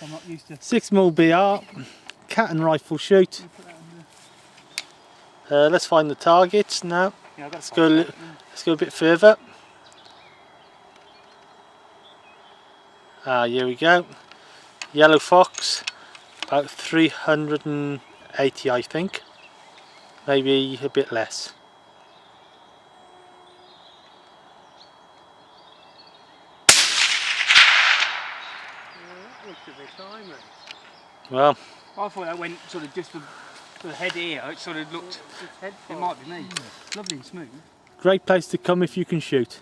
I'm not used to. 6mm BR, catton rifle shoot. Let's find the targets now. Yeah, Let's go a bit further. Here we go. Yellow fox, about 380 I think. Maybe a bit less. Well, I thought that went sort of just for the head here. It sort of looked. It might be me. Lovely and smooth. great place to come if you can shoot.